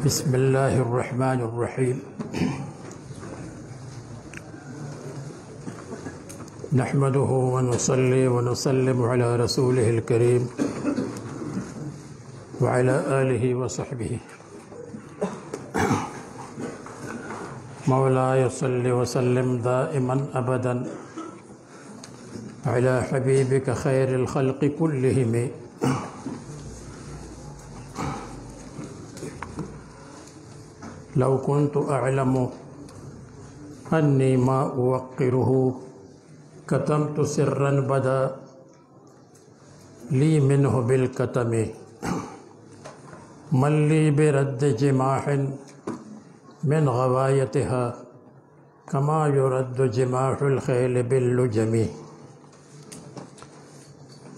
بسم الله الرحمن الرحيم. نحمده ونصلي ونسلم على رسوله الكريم وعلى آله وصحبه. مولاي صل وسلم دائما أبدا على حبيبك خير الخلق كلهم. لو كنت أعلم أني ما أوقره كتمت سرا بدا لي منه بالكتم. من لي برد جماح من غوايتها كما يرد جماح الخيل باللجم.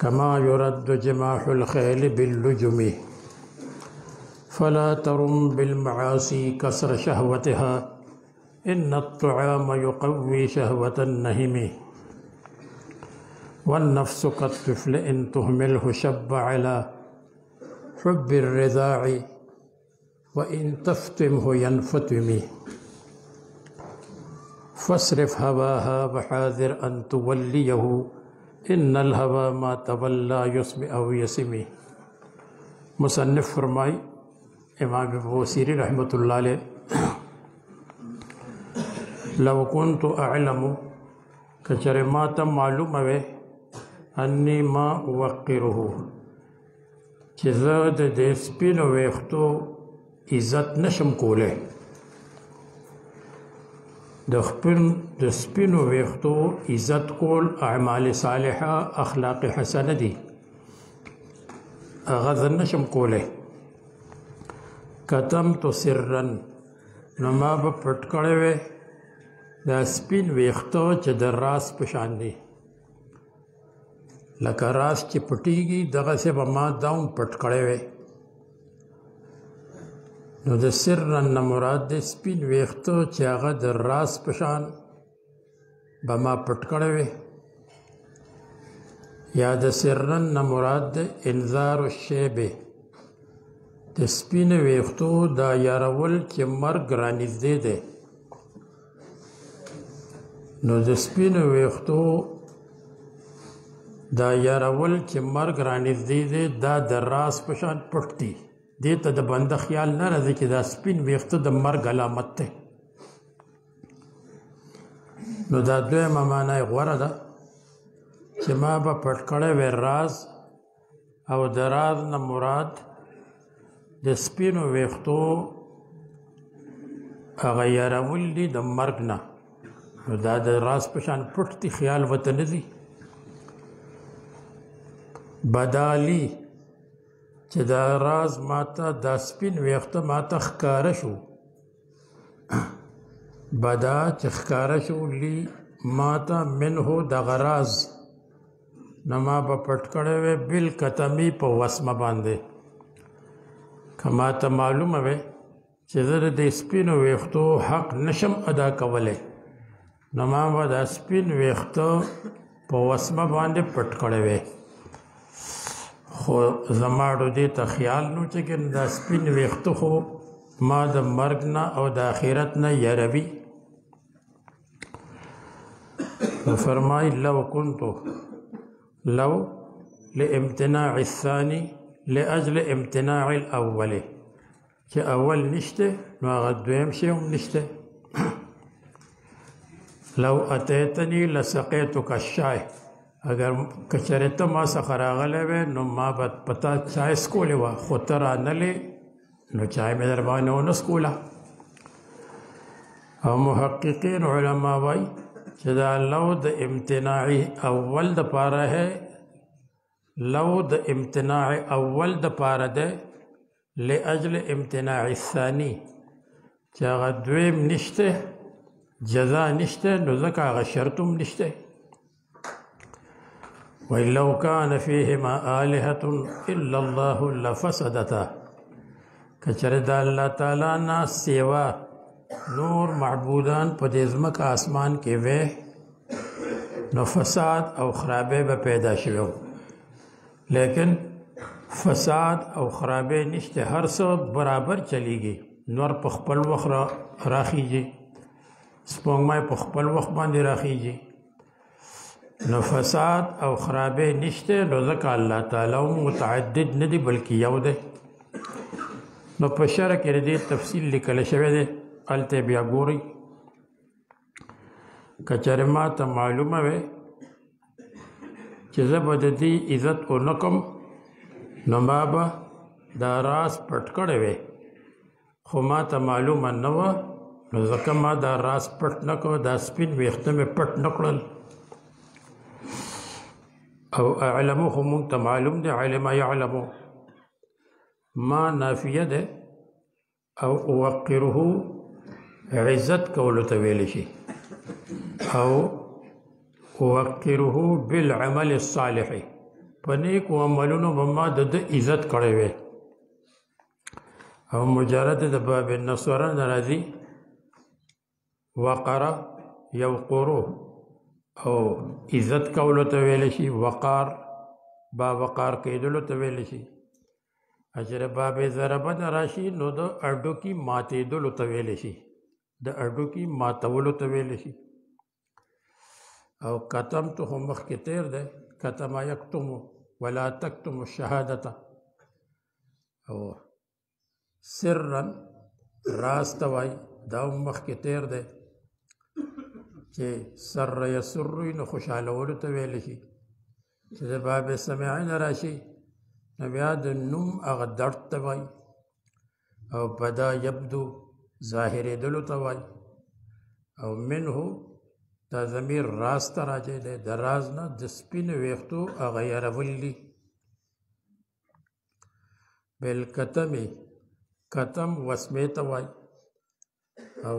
كما يرد جماح الخيل باللجم. فلا ترم بالمعاصي كسر شهوتها إن الطعام يقوي شهوة النهم. والنفس كالطفل إن تهمله شب على حب الرضاع وإن تفتمه ينفتم. فاصرف هواها وحاذر أن توليه إن الهوى ما تولى يسمع أو يسمي. مصنف فرمائی امام بوصیری رحمۃ اللہ علیہ، لو كنت اعلم کچر ما ته معلوم وے انی ما اوقره چې زه د دې سپینو ویښتو عزت نشم کولی. د سپینو ویښتو عزت کول اعمال صالحه اخلاق حسنه دي، هغه زه نشم کولی. کتمت سرا نو ما به پټ کړی وی دا سپین ویښته چې د راس په شان دي، لکه راس چې پټیږي دغسې به ما دا هم پټ کړی وی. نو د سرا نه مراد د سپین ویښته چې هغه د راس په شان به ما پټ کړی وی، یا د سرا نه مراد د انذار الشیبه د سپینو ویښتو دا یارول چې مرګ رانږدې دی. نو د سپینو ویښتو دا یارول چې مرګ رانږدې دی دا د راس په شان پټ دي. دې ته د بنده خیال نه راځي چې دا سپین ویښته د مرګ علامت دی. نو دا دویمه معنا یې غوره ده چې ما به پټ کړی وی راز، او د راز نه مراد د سپینو ویښتو هغه یارول دي د مرګ نه. نو دا د راز په شان پټ دي، خیال ورته نه دي. بدالي چې دا راز ماته دا سپین ویښته ماته ښکاره شو، بدا چې ښکاره شو لی ماته منه دغه راز، نو ما به پټ کړی وی بالکتمي په وسمه باندې. که ما ته معلومه وی چې زه د دې سپینو ویښتو حق نشم ادا کولی، نو ما به دا سپین ویښته په وسمه باندې پټ کړی وی. خو زما دې ته خیال نو چې دا سپین ویښته خو ما د مرګ نه او د آخرت نه یاروي. نو فرمای لو کنتو، لو لامتناع الثاني لأجل امتناع الاول، چې اول نشته نو هغه دویم شی هم نشته. لو اتیتنی لسقیتک الشای، اگر کچره ته ما څخه راغلی وی نو ما به پتا چای څکولی وه، خو ته رانلې نو چای مې در باندې ونه څکوله. او محققین علما وایي چې دا لو د امتناع اول د پاره ہے، لو د امتناع اول د پاره ده لأجل امتناع الثاني چې هغه دویم نشته، جزا نشته، نو ځکه هغه شرط هم نشته. وإن لو كان فيهما آلهة إلا الله لفسدتا، کچره د الله تعالی نه سیوا نور معبودان په دې ځمکه آسمان کې وی نو فساد او خرابې به پیدا شوی. لیکن فساد او خرابې نشته، هر څه برابر چلیږي. نور په خپل وخت راخیږي سپوږمۍ په خپل وخت باندې راخیږي نو فساد او خرابې نشته نو ځکه الله تعالی متعدد نه دی بلکې یو دی نو په شرع کې دې تفصیل لیکل شوی دی هلته بیا ګورئ که چېرې ما ته معلومه وی چې زه به د دې عزت ونه کړم نو ما به دا راز پټ کړی وی خو ما ته معلومه نه وه نو ځکه ما دا راز پټ نه کړ دا سپین ویښته مې پټ نه کړل او اعلمو خو مونږ ته معلوم دی علم یعلمو ما نافیه ده او اوقره عزت کولو ته ویلی شي او اوقره بالعمل الصالح په نیکو عملونو به ما د ده عزت کړی وی او مجرد د باب النصره نه راځي وقره یوقرو او عزت کولو ته ویلی شي وقار با وقار کېدلو ته ویلی شي اجر باب ضربه نه راشي نو د اډوکي ماتېدلو ته ویلی شي د اډوکي ماتولو ته ویلی شي او کتم ته هم مخکې تیر دی کتم یکتم ولا تکتم الشهادته او سرا راز ته وایي دا هم مخکې تیر دی چې سر یسر نو خوشحالولو ته ویلی شي چې د باب سمعی نه راشي نو بیا د نوم هغه درد ته وایي او بدا یبدو ظاهرېدلو ته وایي او منه دا ضمیر راز ته راجع دی د راز نه د سپینو ویښتو هغه یرول دي بالکتمې کتم وسمې ته وایي او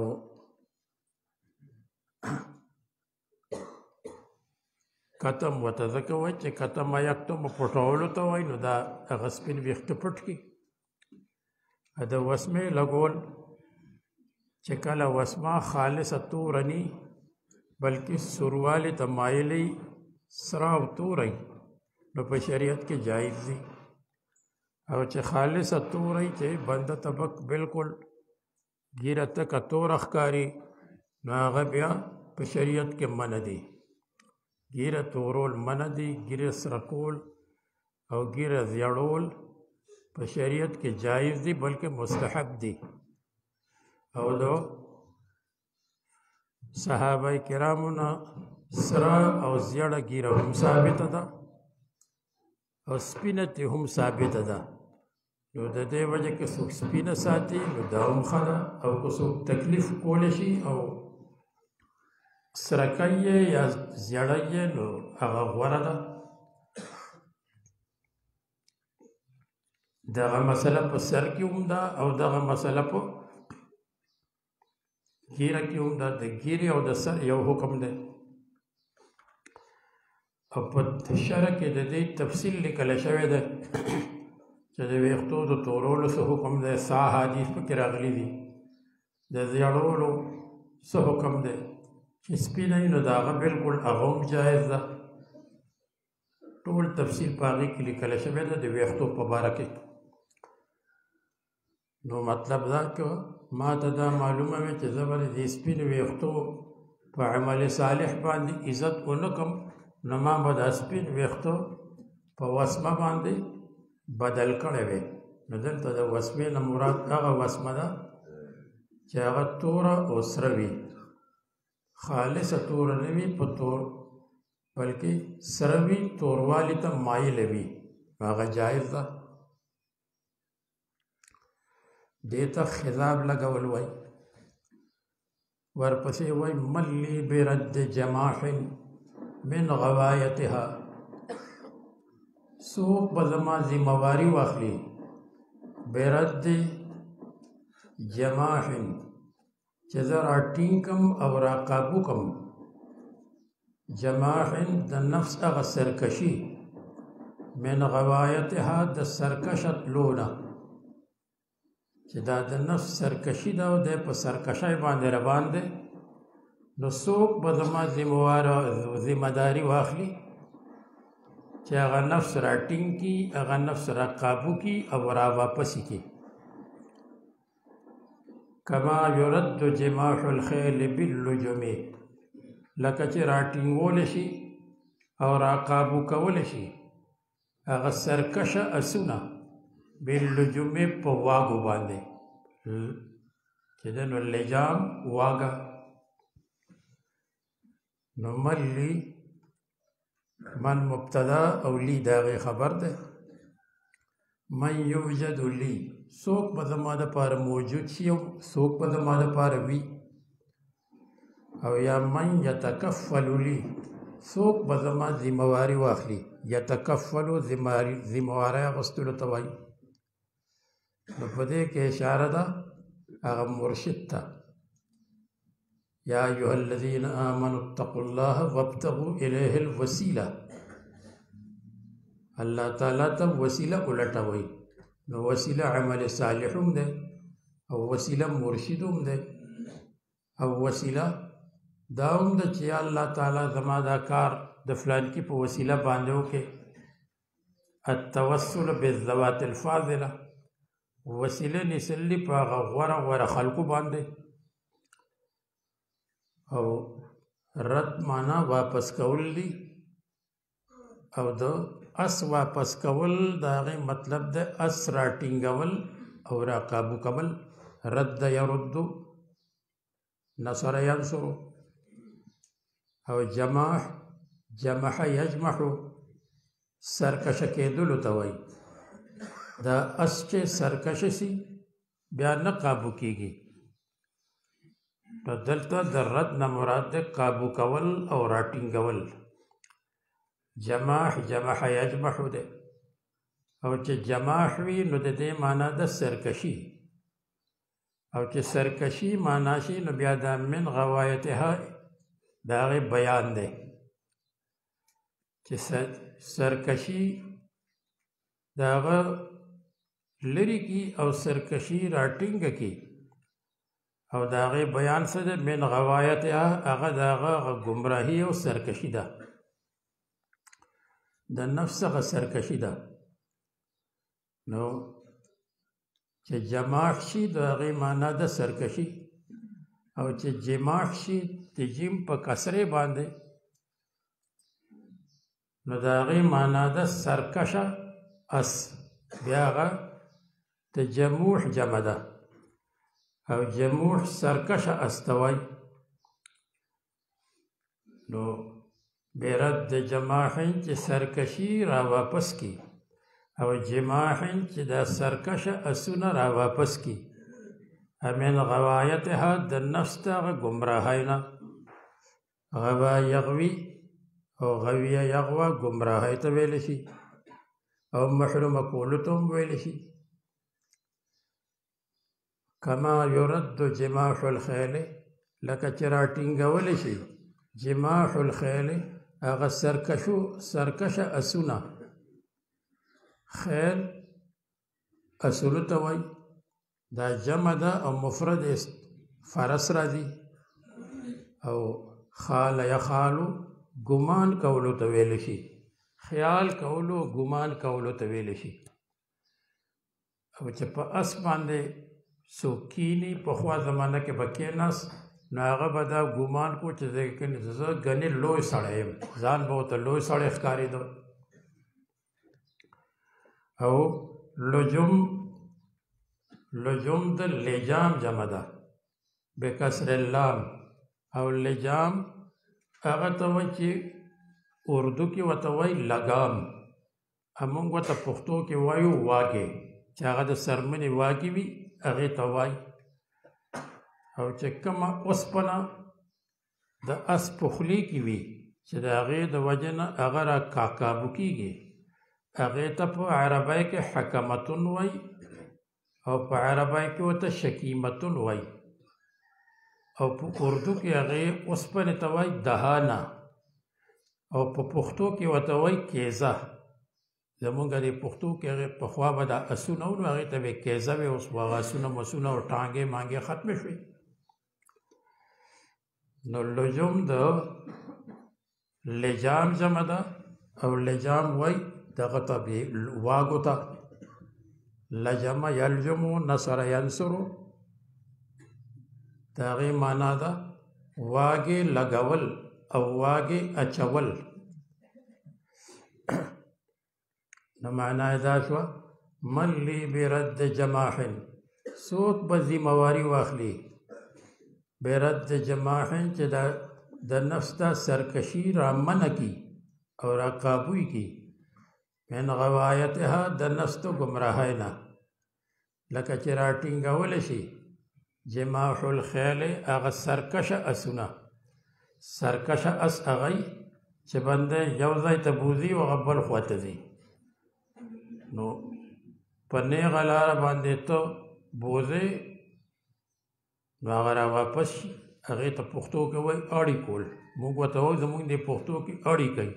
کتم ورته ځکه وایي چې کتم یکتم پټولو ته وایي نو دا هغه سپین ویښته پټ کړي د وسمې لګول چې کله وسمه خالصه توره ني بلکې سوروالې ته مایلې سره او توری نو په شریعت کې جایز دي او چې خالصه توری چې بنده طبق بالکل ګیره تکه توره ښکاري نو هغه بیا په شریعت کې منع دي ګیره تورول منع دي ګیره سره کول او ګیره زیړول په شریعت کې جایز دي بلکې مستحب دي او دو صحابه کرامو نه سره او زیړه ګیره هم ثابته ده او سپینه ته هم ثابته ده نو د دې وجه کې څوک سپینه ساتي نو دا هم ښه ده او که څوک تکلیف کولی شي او سرکه یې یا زیړه یې نو هغه غوره ده دغه مسله په سر کې هم ده او دغه مسله په ګیره کې هم ده د ګیرې او د سر یو حکم دی او په شرع کې د دې تفصیل لیکلی شوی دی چې د ویښتو د تورولو څه حکم دی سا حدیث پکې راغلی دي د زیړولو څه حکم دی چې سپینه وي نو د هغه بلکل هغه هم جایز ده ټول تفصیل په هغې کې لیکلی شوی دی د ویښتو په باره کې نو مطلب دا که ما ته دا معلومه وي چې زه به د دې سپینو ویښتو په عمل صالح باندې عزت ونه کړم نو ما به دا سپین ویښتو په وسمه باندې بدل کړی وی نو دلته د وسمې نه مراد هغه وسمه ده چې هغه توره او سره وي خالصه توره نه وي په تور بلکې سره وي توروالي ته مایله وي هغه جایز ده دې ته خضاب لګول وای ورپسې وای ملی برد جماح من غوایتها څوک به زما ذمواري واخلي برد جماح چې زه راټینګ کم او راقابو کم جماح د نفس هغه سرکشي من غوایتها د سرکشه تلونه چې دا د نفس سرکشي ده او دی په سرکشۍ باندې روان دی نو څوک به زما ذمهداري واخلي چې هغه نفس راټینګ کي هغه نفس راقابو کي او را واپسې کي کما یرد جماح الخیل باللجم، لکه چې راټینګول شي او راقابو کول شي هغه سرکشه اسونه باللجم په واګو باندې، چې د نو لجام واګه. نو ملی من مبتدا او لی داغی خبر ده. من یوجد لی سوک به زما دپاره موجود شي او سوک به زما دپاره وي، او یا من یتکفل لی سوک به زما ذمواري واخلي. یتکفلو ذمواري اخیستلو ته وایي. نو په دې کې اشاره ده هغه مرشد ته. یا ایها الذین آمنوا اتقوا الله وابتغوا الیه الوسیله، الله تعالی ته وسیله ولټوئ. نو وسیله عمل صالح هم ده او وسیله مرشد هم ده او وسیله دا هم ده چې الله تعالی زما دا کار د فلان کې په وسیله باندې وکړي. التوسل بالذوات الفاضله، وسیله نیسلی په هغه غوره غوره خلکو باندې. او رد معنا واپس کول دي، او د اس واپس کول دا غي مطلب ده اس راټینګول او راقابو کول. رد يرد، نصر ينصر. او جماح جمح یجمح سرکش کېدلو ته وایي. دا اس چې سرکش سي بیا نه قابو کېږي. نو دلته د رد نه مراد ده قابو کول او راټینګول. جماح جمح یجمح ده، او چې جماح وي نو د دې معنا ده سرکشي، او چې سرکشي معنا شي نو بیا دا من غوایتها دا غي بیان ده چې سرکشي داغه لری کی او سرکشي راټینګ کی، او داغه بیان څه ده من غوایتها هغه داغه گمراهی او سرکشي ده، د نفس هغه سرکشي ده. نو چې جماح شي د هغې معنا ده سرکشي، او چې جماح شي د جیم په کسرې باندې نو د هغې معنا ده سرکشه اس. بیا هغه د جموح جمع ده، او جموح سرکشه اس ته وایي. نو بیرد د جماحن چې سرکشي را واپس کی، او جماحن چې دا سرکشه اسونه را واپس کی. امین غوایتها د نفس ته گمراهینا. غوا یغوی او غویه یغوا گمراهی ته ویل شي، او محروم کولو ته هم ویل شي. کما یرد جماح الخیل، لکه چې راټینګول شي جماح الخیل هغه سرکشه اسونه. خیل اسونو ته وایي. دا جمع ده او مفرد فرس راځي. او خال یخالو ګمان کولو ته ویل شي، خیال کولو ګمان کولو ته ویل شي. او چې په اس باندې څوک کیني، پخوا زمانه کې به کېناست نو هغه به دا ګمان کو چې زه ګنې لوی سړی یم، ځان به ورته لوی سړی ښکارېده. او لجم د لجام جمع ده بکسر اللام. او لجام هغه ته وایي چې اردو کې ورته وایي لګام، موږ ورته پښتو کې وایو واګې، چې هغه د څرمنې واګې وي هغې ته وایي. او چې کومه اوسپنه د اس په خولې کې وي چې د هغې د وجې نه هغه را کاکابو کېږي، هغې ته په عربی کې حکمتون وایي، او په عربی کې ورته شکیمتون وایي، او په اردو کې هغې اوسپنې ته وایي دهانه، او په پښتو کې ورته وایي کیزه. زمونږ د پښتو کې هغې پخوا به دا اسونه وو نو هغې ته به یې کیزه وې، اوس به هغه اسونه مسونه او ټانګې مانګې ختمې شوې. نو لجم د لجام جمع ده، او لجام وایي دغه ته واګو ته. لجم یلجمو نصر ینصرو، د هغې معنا ده واګې لګول او واګې اچول. نو معنا یې دا شوه من لی برد جماح، څوک به ذمواري واخلي برد جماح چې د نفس دا سرکشي را منع کی او را قابوی کی من غوایتها د نفس تو گمراهی نه، لکه چې را ټینګولی شي جماح الخیل هغه سرکشه اسونه. سرکشه اس هغی چې بنده یو ځای ته بوځي او هغه بل خوا ته ځي، نو په نیغه لاره باندې ته بوځې نو هغه را واپس شي. هغې ته پښتو کې وایي اړی کول، موږ ورته وایو زموږ د پښتو کې اړی کوي.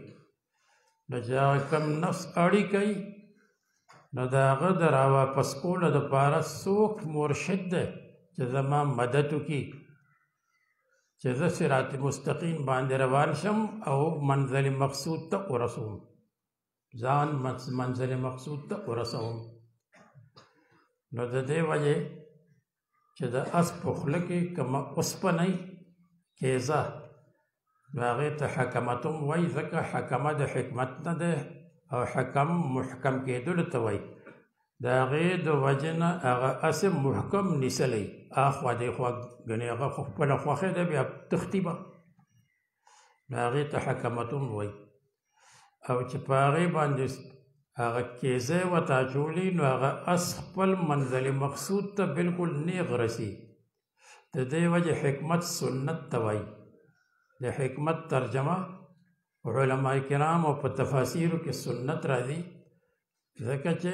نو چې هغه کم نفس اړی کوي نو د هغه د را واپس کولو دپاره څوک مرشد دی چې زما مدد وکړي چې زه صراط مستقیم باندې روان شم او منزل مقصود ته ورسوم، ځان منزل مقصود ته ورسوم. نو د دې وجې چې د اس په خوله کې کومه اوسپنۍ کیزه نو هغې ته حکمت هم وایي، ځکه حکمه د حکمت نه دی او حکم محکم کېدلو ته وایي. د هغې د وجې نه هغه اسې محکم نیسلی، اخوا دېخوا ګنې هغه خو خپله خوښې دی بیا تښتي به، نو هغې ته حکمت هم وایي. او چې په هغې باندې هغه کیزه ورته اچولي نو هغه اس خپل منزل مقصود ته بلکل نیغ رسي. د دې وجې حکمت سنت ته وایي. د حکمت ترجمه علماء کرامو په تفاسیرو کې سنت راځي، ځکه چې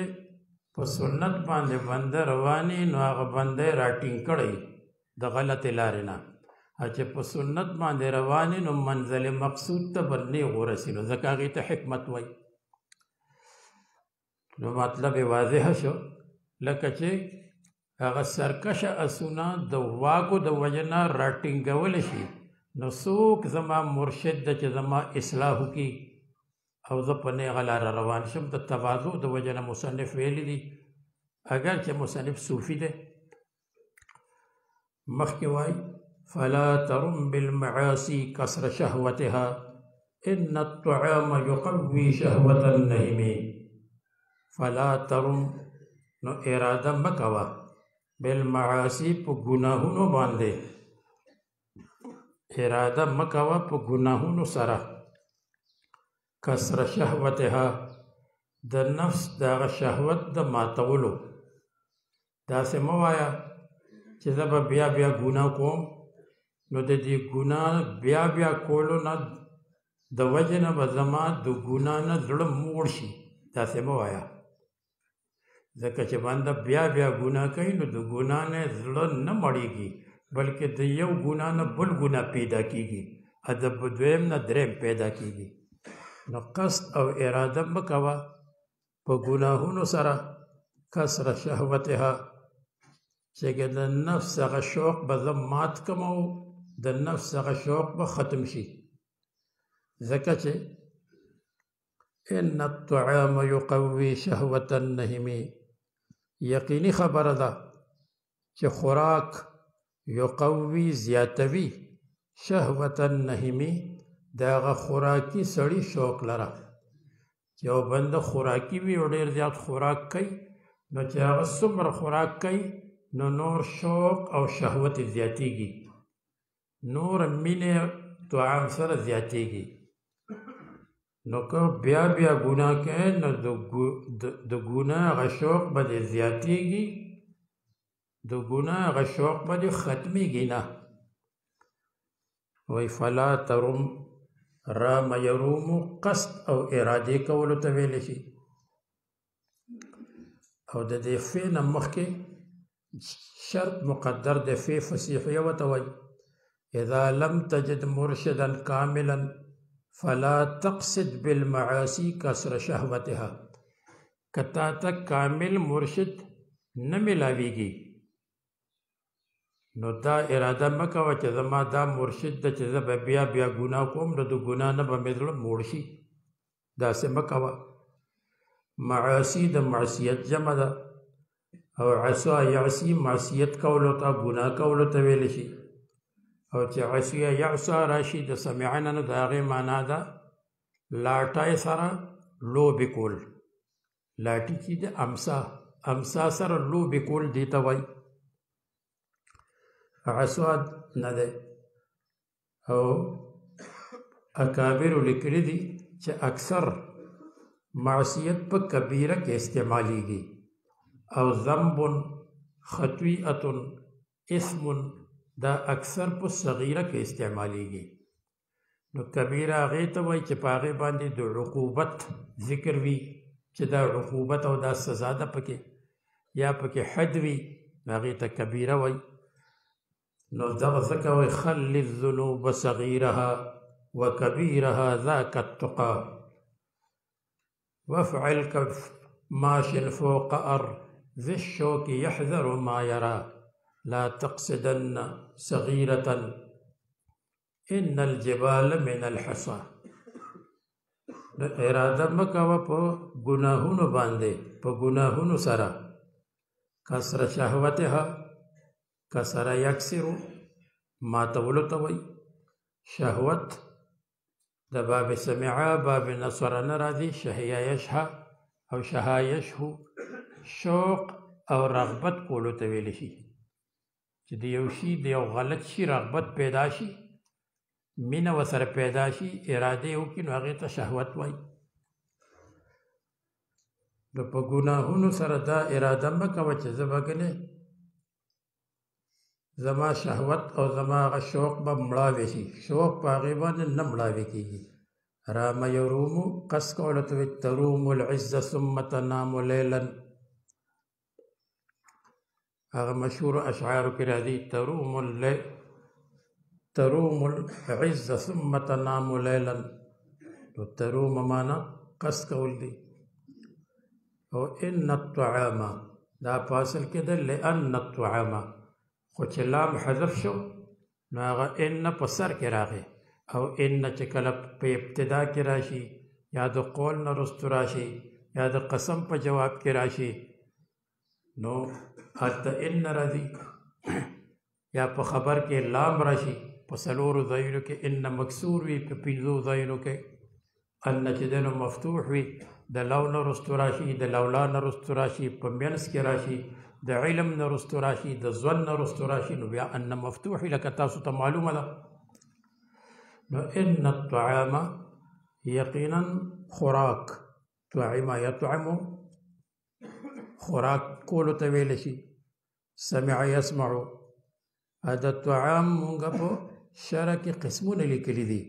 په سنت باندې بنده رواني نو هغه بنده را ټینګ کړی د غلطې لارې نه، او چې په سنت باندې رواني نو منزل مقصود ته به نیغ ورسي، نو ځکه هغې ته حکمت وایي. نو مطلب یې واضح شو، لکه چې هغه سرکشه اسونه د واګو د وجې نه را ټینګولی شي، نو څوک زما مرشد ده چې زما اصلاح وکړي او زه په نیغه لاره روان شم. د تواضع د وجې نه مصنف ویلی دي، اگر چې مصنف صوفي دی. مخکې وایي فلا ترم بالمعاصي کسر شهوتها ان الطعام یقوي شهوة النهم. فلا ترم نو اراده مکوه بالمعاصي په ګناهونو باندې، اراده مکوه په ګناهونو سره کسر شهوتها د نفس دغه شهوت د ماتولو. داسې مه وایه چې زه به بیا بیا ګناه کوم، نو د دې ګناه بیا بیا کولو نه د وجې نه به زما د ګناه نه زړه موړ شي. داسې مه وایه، ځکه چې بنده بیا بیا ګناه کوي نو د ګناه نه زړه نه مړېږي، بلکې د یو ګناه نه بل ګناه پیدا کېږي، د دویم نه دریم پیدا کېږي. نو قصد او اراده مه کوه په ګناهونو سره کسر شهوتها، چې د نفس هغه شوق به زه مات کم او د نفس هغه شوق به ختم شي. ځکه چې ان الطعام یقوي شهوة النهم، یقیني خبره ده چې خوراک یقوي زیاتوي شهوة النهم د هغه خوراکي سړي شوق لره. چې یو بنده خوراکي وي او ډېر زیات خوراک کوي، نو چې هغه څومره خوراک کوي نو نور شوق او شهوت زیاتېږي، نور مینې طعام سره زیاتېږي. نو که بیا بیا ګناه کوي نو د ګناه هغه شوق به دې زیاتېږي، د ګناه هغه شوق به دې ختمېږي نه. وایي فلا ترم، رام یرومو قصد او ارادې کولو ته ویلی شي. او د دې فې نه مخکې شرط مقدر د فې فصیحیه ورته وایي اذا لم تجد مرشدا کاملا فلا تقصد بالمعاصي کسر شهوتها. که تا ته کامل مرشد نه ملاویږي نو دا اراده مه کوه چې زما دا مرشد ده چې زه به بیا بیا ګناه کوم نو د ګناه نه به مې زړه موړ شي. داسې مه کوه. معاصي د معصیت جمع ده، او عصا یعصي معصیت کولو ته ګناه کولو ته ویلی شي. او چې عصیه یعصا راشي د سمعنا نو د هغې معنا ده لاټای سره لوبې کول. لاټي چې د امسا سره لوبې کول دې ته وایي. عصا نه دی. او اکابرو لیکلي دي چې اکثر معصیت په کبیره کې استعمالیږي او ذنب خطیئة اسم دا اکثر په صغیره کې استعمالیږي. نو کبیره هغې ته وایي چې په هغې باندې د عقوبت ذکر وي چې دا عقوبت او دا سزا ده پکې، یا پکې حد وي، هغې ته کبیره وایي. نو دغه ځکه وایي خل الذنوب صغیرها وکبیرها ذاک التقى وافعل كماش فوق ذي الشوك يحذر ما يرى لا تقصدن صغيرة ان الجبال من الحصى. اراده مکوه په ګناهونو باندې، په ګناهونو سره. کسر شهوتها، کسر یکسر ماتولو ته وایي. شهوت د باب سمعا باب نصر نه راځي. شهیا یشها او شها یشهو شوق او رغبت کولو ته ویلی شي چې د یو شي د یو غلط شي رغبت پیدا شي، مینه ورسره پیدا شي، اراده یې وکړي، نو هغې ته شهوت وایي. نو په ګناهونو سره دا اراده مه کوه چې زه به ګنې زما شهوت او زما هغه شوق به مړاوی شي. شوق په هغې باندې نه مړاوی کېږي. رام یرومو قص کولو ته وایي تروم العز ثم تنام لیلا. هغه مشهور اشعارو کې راځي تروم العز ثم تنام لیلا. نو تروم معنا قص کول دی. او ان الطعام دا په اصل کې ده لأن الطعام، خو چې لام حذف شو نو هغه ان په سر کې راغی. او ان چې کله په ابتدا کې راشي یا د قول نه رستو راشي یا د قسم په جواب کې راشي نو هلته ان راځي. یا په خبر کې لام راشي، په څلورو ځایونو کې ان مکسور وي، په پنځو ځایونو کې ان چې دی نو مفتوح وي. د لو نه رستو راشي، د لولا نه رستو راشي، په منځ کې راشي، د علم نه رستو راشي، د ظن نه رستو راشي، نو بیا ان مفتوح وي لکه تاسو ته معلومه ده. نو ان الطعام یقینا خوراک، طعم یطعم خوراک کولو ته ویلی شي. سمع یسمعو د طعام مونږ په شرع کې قسمونه لیکلي دي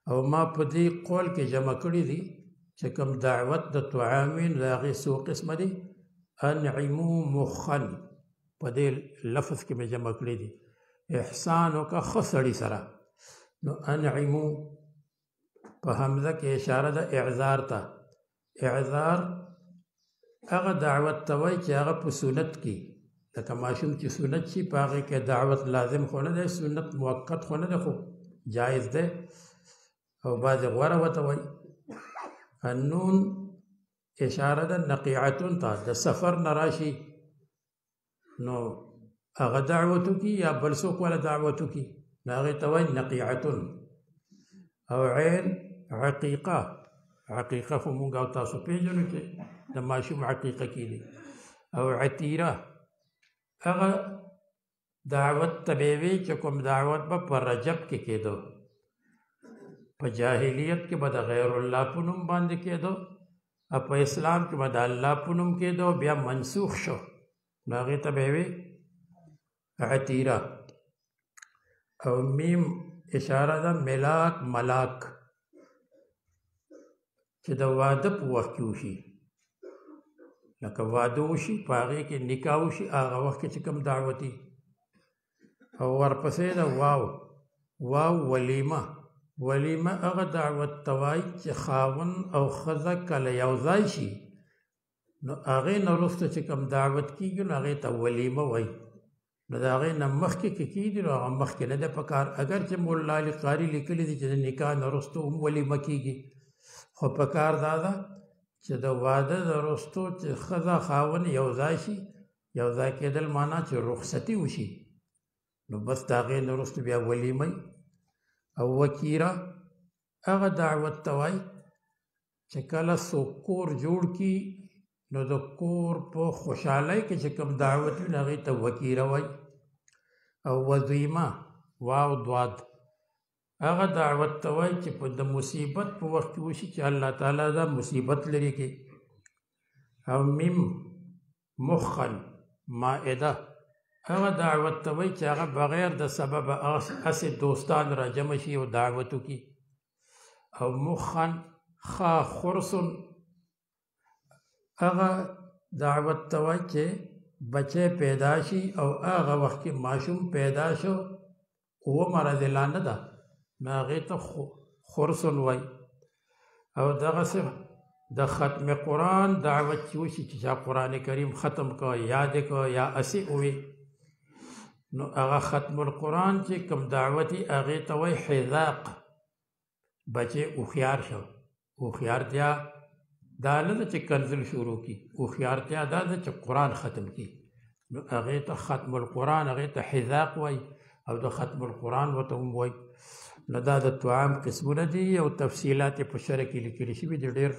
او ما په دې قول کې جمع کړي دي چې کوم دعوت د طعامین د هغې څو قسمه دي. انعمو مخن په دې لفظ کې مې جمع کړي دي. احسان وکړه ښه سړي سره. نو انعمو په حمزه کې اشاره ده اعذار ته. اعذار هغه دعوت ته وایي چې هغه په سنت کې، لکه ماشوم چې سنت شي په هغې کې دعوت لازم خو نه دی، سنت موقت خو نه دی، خو جایز دی او بعضې غوره ورته وایي. النون اشاره ده نقیعتون ته، د سفر نه راشي نو هغه دعوت وکړي یا بل څوک والا دعوت وکړي نو هغې ته وایي نقیعتون. او عین عقیقه، عقیقه خو مونږ او تاسو پېژنو چې د ماشوم عقیقه کېږي. او عتیره هغه دعوت ته به وي چې کوم دعوت به په رجب کې کېدو. په جاهلیت کې به د غیر الله په نوم باندې کېدو، او په اسلام کې به د الله په نوم کېدو، بیا منسوخ شو نو هغې ته به وي عتیره. او میم اشاره ده ملاک، ملاک چې د واده په وخت کې وشي، لکه واده وشي په هغې کې نکاح وشي، هغه وخت کې چې کوم دعوتي. او ورپسې ده واو، واو ولیمه. ولیمه هغه دعوت ته وایي چې خاوند او ښځه کله یو ځای شي نو هغې نه وروسته چې کوم دعوت کېږي نو هغې ته ولیمه وایي. نو د هغې نه مخکې که کېږي نو هغه مخکې نه دی پکار، اگر چې مولا علي قاري لیکلي دي چې د نکاح نه وروسته هم ولیمه کېږي، خو پکار دا ده چې د واده د وروستو چې ښځه خاوند یو ځای شي، یو ځای کېدل معنا چې رخصتي وشي، نو بس د هغې نه وروسته بیا ولیمه او وکیره هغه دعوت ته وایي چې کله څوک کور جوړ کي نو د کور په خوشحالۍ کې چې کوم دعوت وي نو هغې ته وکیره وایي او وظیمه واو دواد هغه دعوت ته وایي چې په د مصیبت په وخت کې وشي چې الله تعالی دا مصیبت لرې کړي او میم مخن مائده هغه دعوت ته وایي چې هغه بغیر د سببه هسې دوستان را جمع شي او دعوت وکړي او مخن خا خرسن هغه دعوت ته وایي چې بچه پیدا شي او هغه وخت کې ماشوم پیدا شو اوه مرحله نه ده نو هغې ته خرسن وایي او دغسې د ختم قرآن دعوت چې وشي چې چا قرآن کریم ختم که یاد که یا اسې ووي نو هغه ختم القرآن چې کوم دعوت یې هغې ته وایي حذاق بچې هوښیار شو هوښیارتیا دا نه ده چې کنزل شروع کړي هوښیارتیا دا ده چې قرآن ختم کړي نو هغې ته ختم القرآن هغې ته حذاق وایي او د ختم القرآن ورته هم وایي نو دا د طعام قسمونه دي او تفصیلات یې په شرع کې لیکلي شوي دي ډېر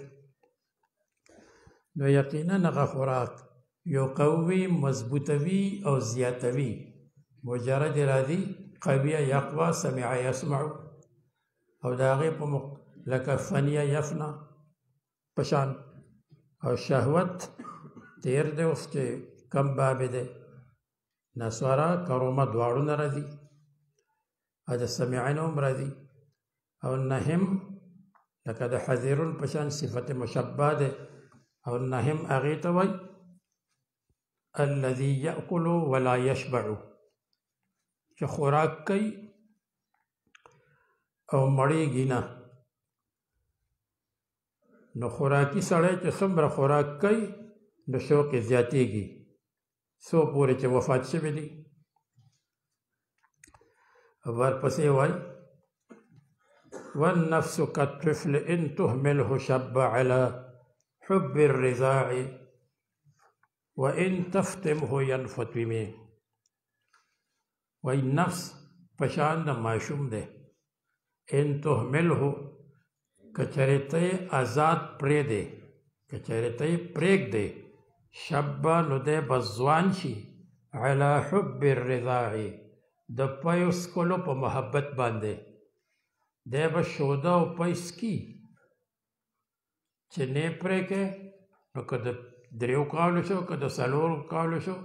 نو یقینا هغه خوراک یو قوي مضبوطوي او زیاتوي مجرد راځي قویه یقوا سمع یسمع او د هغې په لکه فنیه یفنا پشان او شهوت تیر دی اوس چې کم باب دی نسوارا کرومه دواړو نه راځي او د سمعین هم راځي او نهم لکه د حذرون پشان صفت مشبه دی او نهم هغې ته وایي الذي یأکل ولا یشبع چې خوراک کوي او مړېږي نه نو خوراکي سړی چې څومره خوراک کوي نو شوق یې زیاتېږي څو پورې چې وفات شوي دي ورپسې وایي والنفس كالطفل ان تهمله شب على حب الرضاع وان تفتمه ينفتم وای نفس پشان د ماشوم دی ان تهمله کچرته آزاد پرې دی کچرته پرېږ دی شبه نو دی بزوان شي علی حب الرضاع د پایو سکلو په محبت باندې دی به شوده او پیس کی چې نه پرېږې نو که د دریو کالو شو که د څلورو کالو شو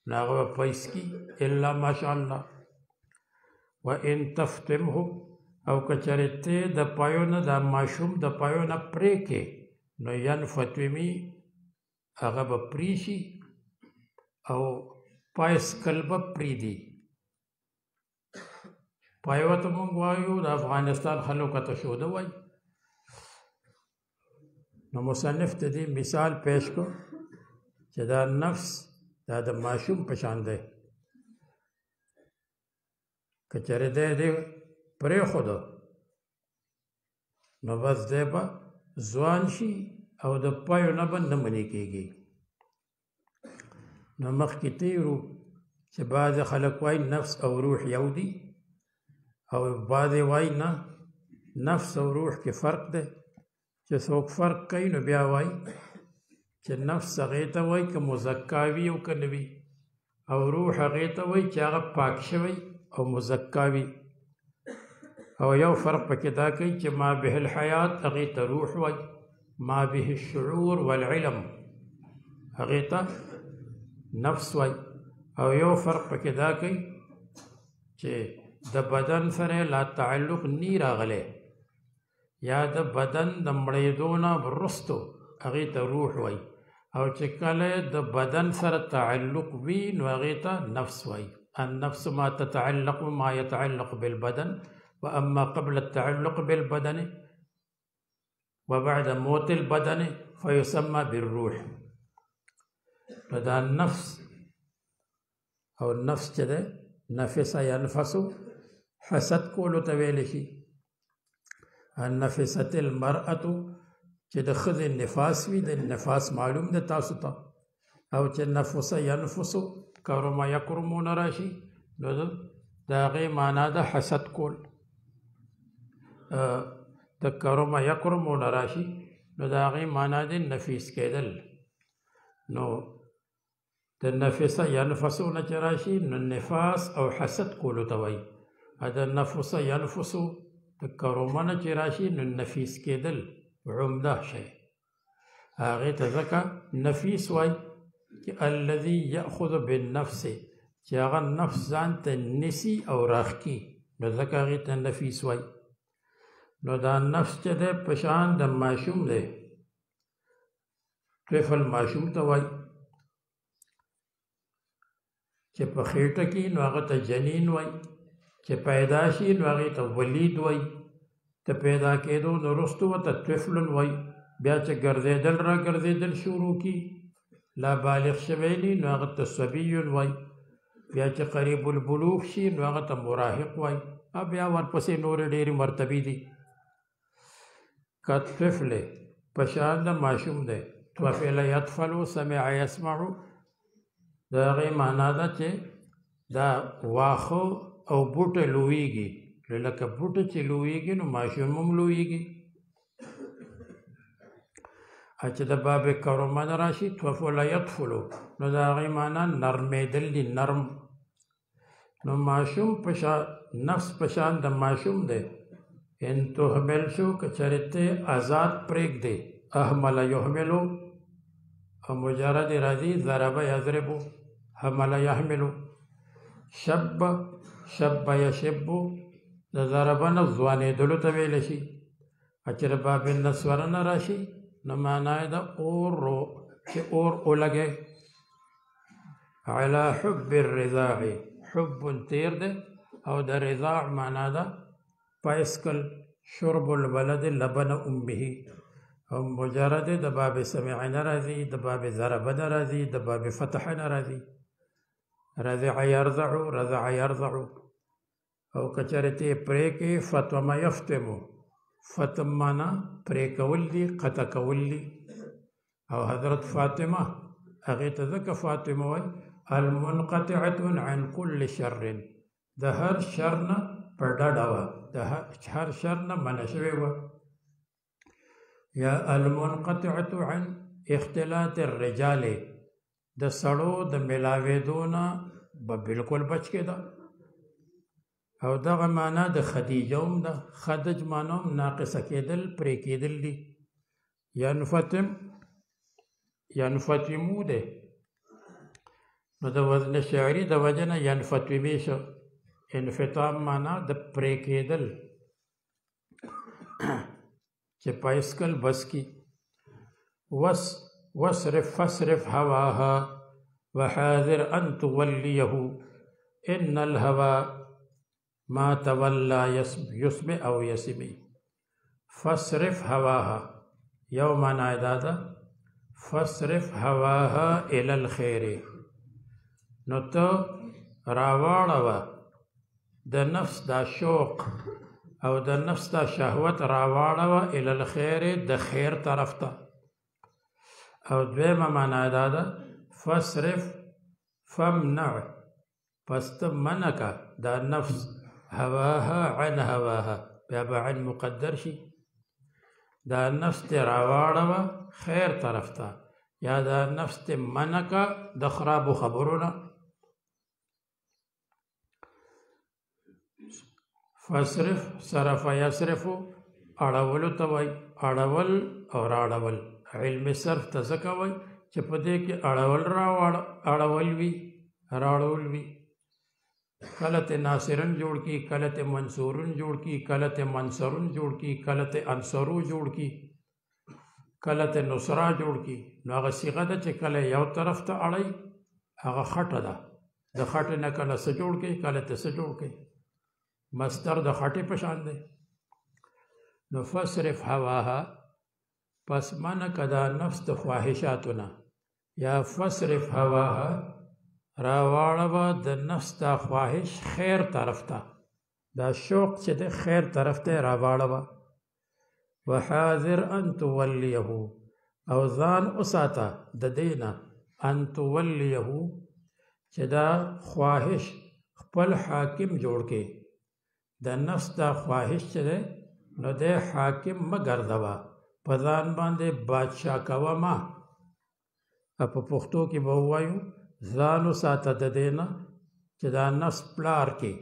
نو هغه به پیس کی الا ماشاءالله و ان تفتمه او که چېرې د پایو نه د ماشوم د پایو نه پرېږې نو ینفتمي هغه به پرې شي او پای سکل به پرېږدي پایو ته موږ وایو د افغانستان خلکو ته شوده وایي نو مصنف ته دې مثال پیش کړو چې دا نفس دا د ماشوم په شان دی که چېرې دی پرېښوده نو بس دی به ځوان شي او د پایو نه به نه منې کېږي نو مخکې تېرو چې بعضې خلک وایي نفس او روح یو دي او بعضې وایي نه نفس او روح کې فرق دی چې څوک فرق کوي نو بیا وایي چې نفس هغې ته وایي که مزکا وي او که نه وي او روح هغې ته وایي چې هغه پاک شوی او مزکا وي او یو فرق پکې دا کوي چې ما به الحیات هغې ته روح وایي ما به الشعور والعلم هغې ته نفس وایي او یو فرق پکې دا کوي چې د بدن سره لا تعلق نی راغلی یا د بدن د مړېدو نه وروستو هغې ته روح وایي او چې کله د بدن سره تعلق وي نو هغې ته نفس وایي النفس ما تتعلق ما يتعلق بالبدن واما قبل التعلق بالبدن وبعد موت البدن فيسمى بالروح فدا النفس او النفس چې ده نفس ينفس حسد کولو ته ویل شي النفست المرأة چې د ښځې نفاس وي د نفاس معلوم ده تاسو ته او چې نفس ينفس کرما یکرمونه راشي نو دا غي معنا د حسد کول د کرم یکرم راشي نو دا غي معنا د نفیس کېدل نو د نفس ينفسو نه راشي نو نفاس او حسد کولو ته وایي د نفس ينفسو د کرم نه راشي نو نفیس کېدل عمده شي هغه ته ځکه نفیس وایي چې الذي يأخذ بالنفس چې هغه نفس ځان ته نیسي او راخکي نو ځکه هغې ته نفیس وایي نو دا نفس چې دی په شان د ماشوم دی طفل ماشوم ته وایي چې په خېټه کې نو هغه ته جنین وایي چې پیدا شي نو هغې ته ولید وایي ته پیدا کېدو نو وروستو ورته طفلن وایي بیا چې ګرځېدل را ګرځېدل شروع کي لا بالغ شوی نی نو هغه ته صبي وایي بیا چې قریب البلوغ شي نو هغه ته مراهق وایي بیا ورپسې نورې ډېرې مرتبې دي کطفل په شان د ماشوم دی طفل یطفلو سمع یسمعو د هغې معنا ده چې دا واښه او بوټه لویږي لکه بوټه چې لویږي نو ماشوم هم لویږي چې د باب کرمه نه راشي طفل یطفلو نو د هغې معنا نرمېدل دي نرم نو ماشوم نفس په شان د ماشوم دی ان تهمل شو که چېرې ته آزاد پرېږدې اهمل یهملو او مجرد راځي ضربه یضربو حمل یحملو شب یشبو د ضربه نه ځوانېدلو ته ویلی شي چېرې باب نسوره نه راشي نو معنا یې د اور چې اور ولګې علی حب الرضاع حب تیر دی او د رضاع معنا ده پایسکل شرب الولد لبن امه او مجرد د باب سمع نه راځي د باب ضربه نه راځي د باب فتح نه راځي رضع یرضع او که چېرې ته یې پرې کې فتم یفتمو فتم معنا پرې کول دي قطع کول دي او حضرت فاطمه هغې ته ځکه فاطمه وایي المنقطعة عن كل شر د هر شر نه په ډډه وه د هر شر نه منع شوې وه یا المنقطعة عن اختلاط الرجال د سړو د ملاوېدو نه به بالکل بچ کېده او دغه معنا د خدیجه هم ده خدج معنا هم ناقصه کېدل پرې کېدل دي ینفتمو دی نو د وزن شعري د وجه نه ینفتمې شو انفتام معنا د پرې کېدل چې پایسکل بس کی فصرف هواها وحاذر ان تولیه ان الهوى ما تولى يسمع او يسمي فصرف هواها یو معنا دا فصرف هواها الى الخير نو ته راواړوه د نفس دا شوق او د نفس دا شهوت راواړوه الى الخير د خیر طرف ته او دویمه معنا دا ده فصرف فمنع پس ته منع که دا نفس هواها عن هواها بیا به عن مقدر شي دا نفس ته راواړوه خیر طرف ته یا دا نفس ته منع که د خرابو خبرونه فصرف صرف یصرفو اړولو ته وایي اړول او راړول علم صرف ته ځکه وایي چې په دې کې اړول وي راړول وي کله ته ناصرن جوړ کی کله ته منصورن جوړ کی کله ته منصرن جوړ کی کله ته انصرو جوړ کی کله ته نصرا جوړ کی نو هغه صيغه ده چې کله یو طرف ته اړی هغه خټه ده د خټې نه کله څه جوړ کی کله ته څه جوړ کی مصدر د خټې په شان دی نو فصرف هواها پس منع که دا نفس د خواهشاتونه یا فصرف هواها راواړوه د نفس دا خواهش خیر طرف ته دا شوق چې د خیر طرف ته راواړوه وحاذر ان تولیه او ځان وساته د دې نه ان تولیه چې دا خواهش خپل حاکم جوړ کې د نفس دا خواهش چې دی نو د حاکم مه ګرځوه په ځان باندې بادشاه کوه ما په پښتو کې به ووایو ځان وساته د دې نه چې دا نفس پلار کې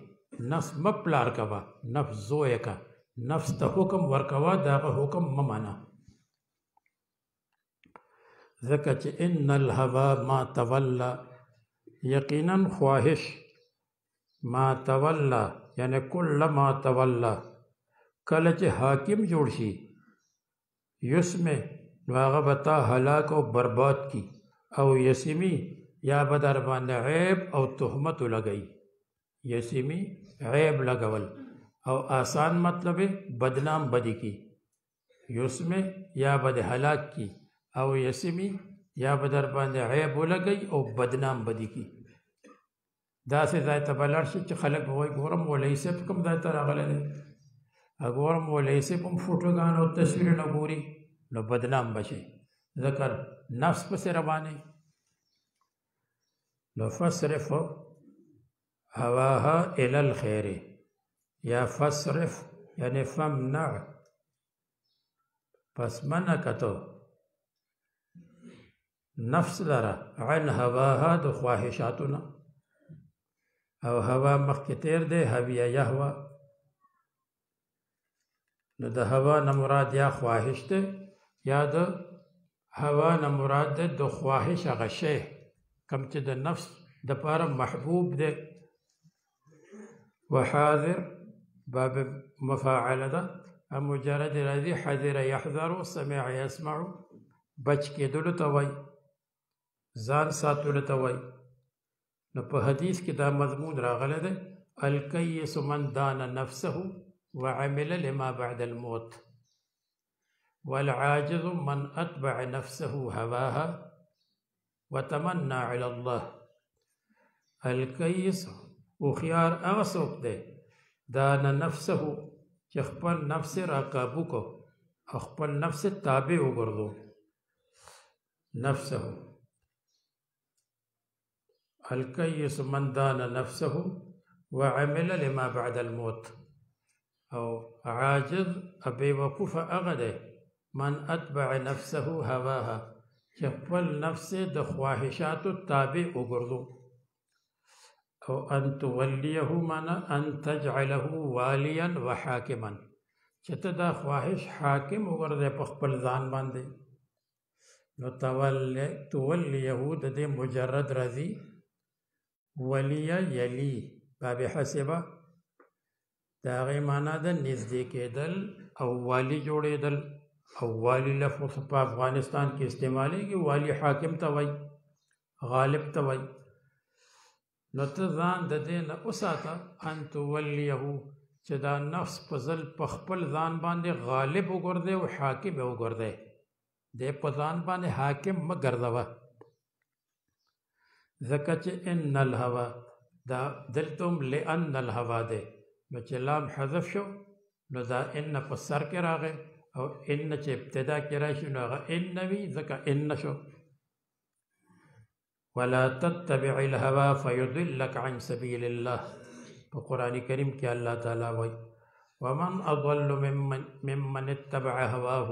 نفس مه پلار کوه نفس زویه که نفس ته حکم ورکوه د هغه حکم مه منه ځکه چې ان الهوا ما تولا یقینا خواهش ما تولا یعنی کل ما تولا کله چې حاکم جوړ شي یسمه نو هغه به تا هلاک او برباد کی او یسمی یا به در باندې عیب او تهمت لګئی یسمی عیب لګول او آسان مطلب بدنام بدی کی یسمه یا به هلاک کی او یسمی یا به در باندې عیب لګئی او بدنام بدی کی داسې ځای ته به لاړ شي چې خلک به وایي ګورم مولوي صاحب کوم ځای ته راغلی دی ګورم مولوي صاحب هم فوټوګان او تصویرونه ګوري نو بدنام به شي ځکه نفس پسې روانې نو فصرف هواها الی الخیر یا فصرف یعنی فمنع پس منع کتو نفس لره عن هواها د خواهشاتونه او هوا مخکې تیر دی هویه یهوا نو د هوا نه مراد یا خواهش دی یا د هوا نه مراد دی د خواهش هغه شی کوم چې د نفس دپاره محبوب دی وحاذر باب مفاعله ده مجرد راځي حذر یحذر سمع یسمع بچ کېدلو ته وایي ځان ساتلو ته وایي نو په حدیث کې دا مضمون راغلی دی الکیس من دان نفسه وعمل لما بعد الموت والعاجز من اتبع نفسه هواها وتمنى على الله الکیس هوښیار هغه څوک دی دان نفسه چې خپل نفس را کابو کو خپل نفس تابع وګرځو نفسه الکیس من دان نفسه وعمل لما بعد الموت او عاجز ابي وقوف اغده من اتبع نفسه هواها چې خپل نفس د خواهشاتو تابع وګرځو او ان تولیه معنا ان تجعله والیا وحاکما چې ته دا خواهش حاکم وګرځې په خپل ځان باندې نو تولیه د دې مجرد راځي ولیه یلی باب حسبه دا هغې معنا ده نږدې کېدل او والی جوړېدل او والی لفظ په افغانستان کې استعمالیږي والی حاکم ته وایي غالب ته وایي نو ته ځان د دې نه وساته ان تولیه چې دا نفس په ځل په خپل ځان باندې غالب وګرځې او حاکم یې وګرځې دې په ځان باندې حاکم مه ګرځوه ځکه چې ان الهوا دا دلته هم لأن الهوا دی نو چې لام حذف شو نو دا ان په سر کې راغی او ان چې ابتدا کې راشي نو هغه ان وي ځکه ان شو ولا تتبع الهوا فيضلك عن سبيل الله په قرآن کریم کې الله تعالی وایي ومن اضل ممن اتبع هواه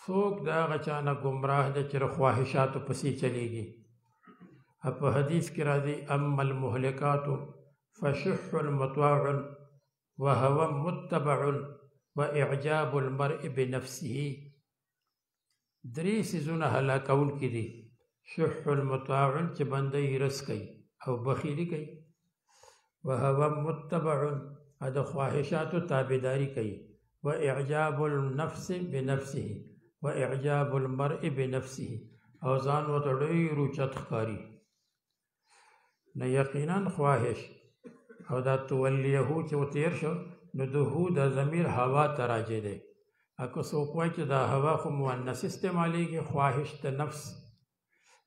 څوک د هغه چا نه ګمراه دی چې خواهشاتو پسې چلیږي په حدیث کې راځي اما المهلکات فشح مطاع وهوى متبع واعجاب المرء بنفسه درې څیزونه هلاکون کې دي شح المطاع چې بنده یې رس کوي او بخیلي کوي وهوى متبع د خواهشاتو تابعداري کوي واعجاب النفس بنفسه واعجاب المرء بنفسه او ځان ورته ډېر اوچت ښکاري نو یقینا خواهش او دا تولیه چې تیر شو نو د هو د ضمیر هوا ته راجع دی که څوک وایي چې دا هوا خو مؤنث استعمالیږي خواهش د نفس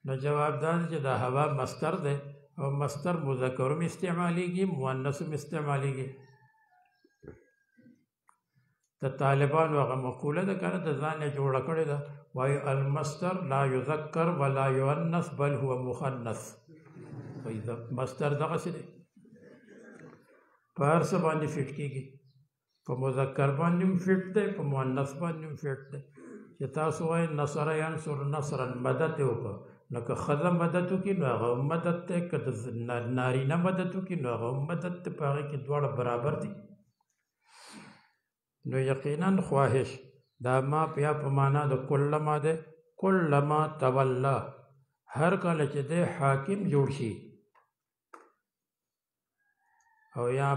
نو جواب دا دی چې دا هوا مصدر دی او مصدر مذکر هم استعمالیږي مؤنث هم استعمالیږي د طالبانو هغه مقوله ده کنه د ځان یې جوړه کړې ده وایي المصدر لا یذکر ولا یؤنث بل هو مخنث وایي مصدر دغسې دی په هر څه باندې فټ کېږي په مذکر باندې هم فټ دی په مؤنث باندې هم فټ دی چې تاسو وایئ نصر ینصر نصرا مدد یې وکړه نو که ښځه مدد وکړي نو هغه هم مدد دی که د نارینه مدد وکړي نو هغه هم مدد دی په هغې کې دواړه برابر دي نو یقینا خواهش دا ما بیا په معنا د کلما دی کلما تولا هر کله چې دی حاکم جوړ شي او یا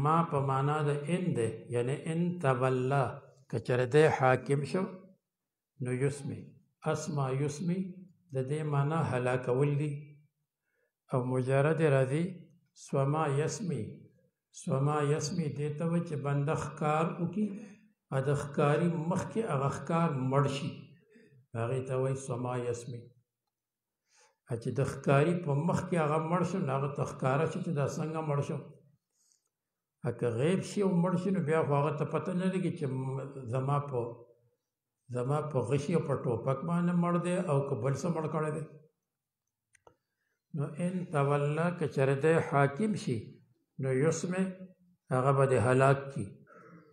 ما په معنا د ان دی یعنی ان تولا که چېرې دی حاکم شو نو یسمی اسما یسمی د دې معنا هلاکول دي او مجرد راځي سوما یسمی دې ته وایي چې بنده ښکار وکړي او د ښکاري مخکې هغه ښکار مړ شي هغې ته وایي سوما یسمی چې د ښکاري په مخکې هغه مړ شو نو هغه ته ښکاره شي چې دا څنګه مړ شو که غیب شي او مړ شي نو بیا خو هغه ته پته نه لګي چې زما په غشي او په ټوپک باندې مړ دی او که بل څه مړ کړی دی نو ان تولا که چېرې دی حاکم شي نو یسمې هغه به د هلاک کي